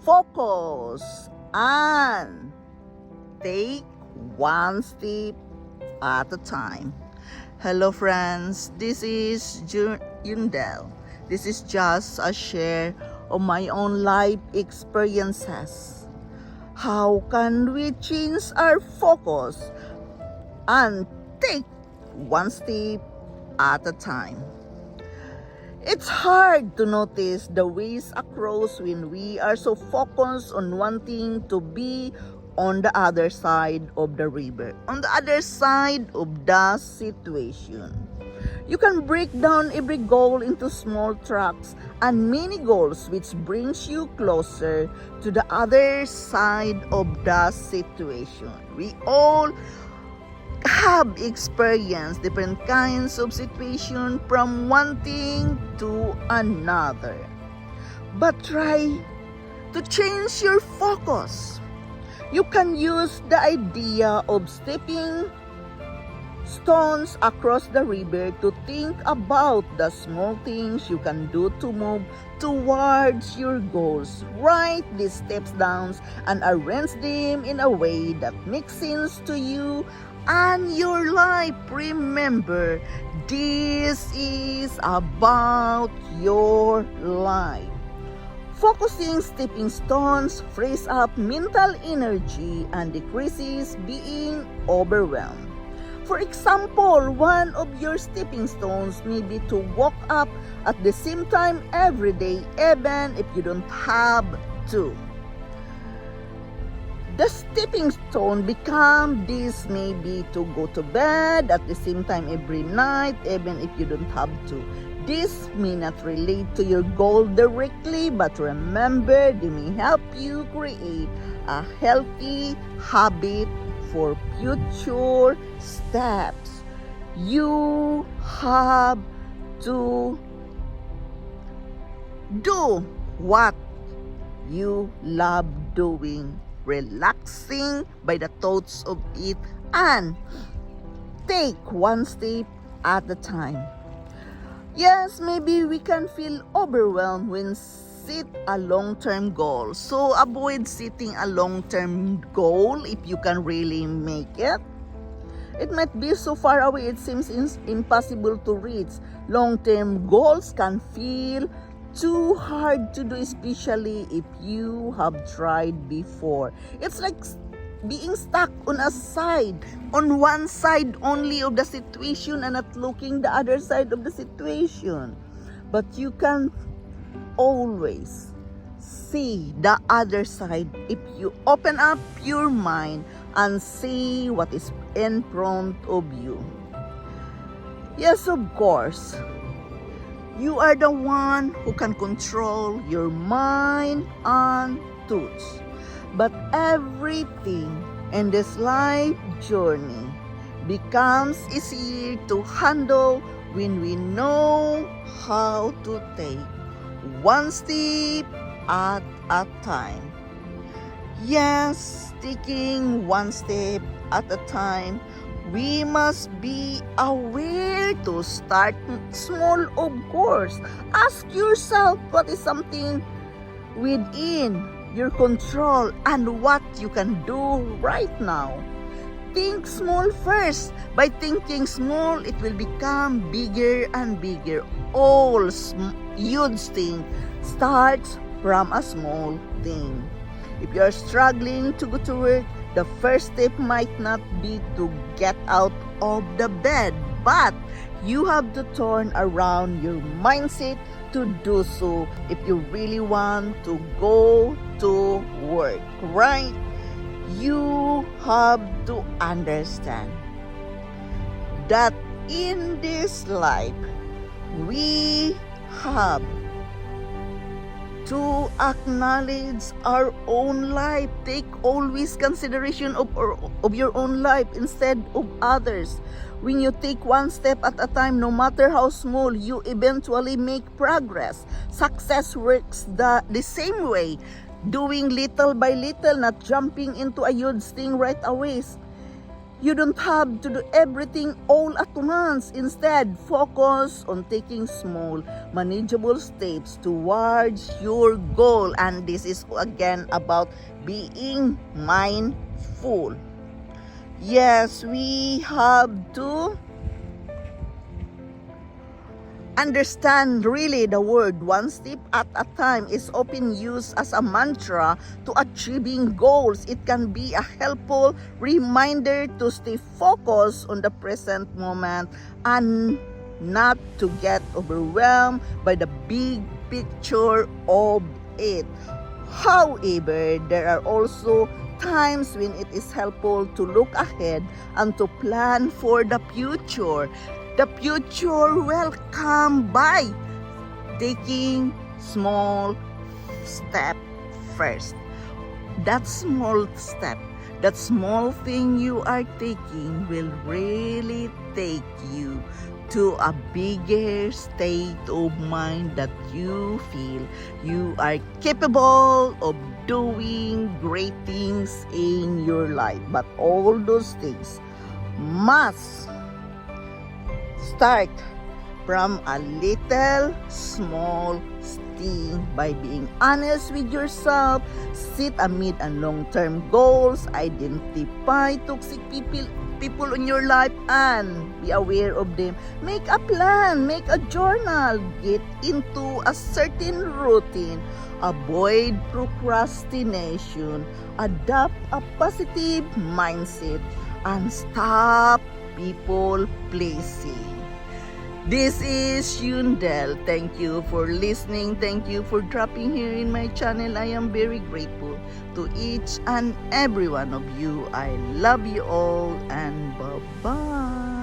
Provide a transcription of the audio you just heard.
focus, and take one step at a time. Hello friends, this is Yundel. This is just a share of my own life experiences. How can we change our focus and take one step at a time? It's hard to notice the ways across when we are so focused on wanting to be on the other side of the river, on the other side of the situation. You can break down every goal into small tracks and mini goals, which brings you closer to the other side of the situation. We all have experienced different kinds of situation from one thing to another. But try to change your focus. You can use the idea of stepping stones across the river to think about the small things you can do to move towards your goals. Write these steps down and arrange them in a way that makes sense to you and your life. Remember, this is about your life. Focusing stepping stones frees up mental energy and decreases being overwhelmed. For example, one of your stepping stones may be to walk up at the same time every day, even if you don't have to. The stepping stone become this may be to go to bed at the same time every night, even if you don't have to. This may not relate to your goal directly, but remember, they may help you create a healthy habit for future steps. You have to do what you love doing, relaxing by the thoughts of it, and take one step at a time. Yes, maybe we can feel overwhelmed when set a long-term goal. So avoid setting a long-term goal if you can really make it. It might be so far away it seems impossible to reach. Long-term goals can feel too hard to do, especially if you have tried before. It's like being stuck on one side only of the situation and not looking the other side of the situation. But you can always see the other side if you open up your mind and see what is in front of you. Yes, of course, you are the one who can control your mind and thoughts. But everything in this life journey becomes easier to handle when we know how to take one step at a time. Yes, taking one step at a time, we must be aware to start small, of course. Ask yourself what is something within your control and what you can do right now. Think small first. By thinking small, it will become bigger and bigger. All huge thing starts from a small thing. If you are struggling to go to work, the first step might not be to get out of the bed, but you have to turn around your mindset to do so if you really want to go to work, right? You have to understand that in this life, we have to acknowledge our own life. Take always consideration of your own life instead of others. When you take one step at a time, no matter how small, you eventually make progress. Success works the same way. Doing little by little, not jumping into a huge thing right away. You don't have to do everything all at once. Instead, focus on taking small, manageable steps towards your goal. And this is again about being mindful. Yes, we have to understand really the word one step at a time is often used as a mantra to achieving goals. It can be a helpful reminder to stay focused on the present moment and not to get overwhelmed by the big picture of it. However, there are also times when it is helpful to look ahead and to plan for the future. The future will come by taking small step first. That small step, that small thing you are taking will really take you to a bigger state of mind that you feel you are capable of doing great things in your life. But all those things must start from a little small thing by being honest with yourself, set a mid and long-term goals, identify toxic people in your life and be aware of them. Make a plan, make a journal, get into a certain routine, avoid procrastination, adopt a positive mindset, and stop people pleasing. This is Yundel. Thank you for listening. Thank you for dropping here in my channel. I am very grateful to each and every one of you. I love you all and bye-bye.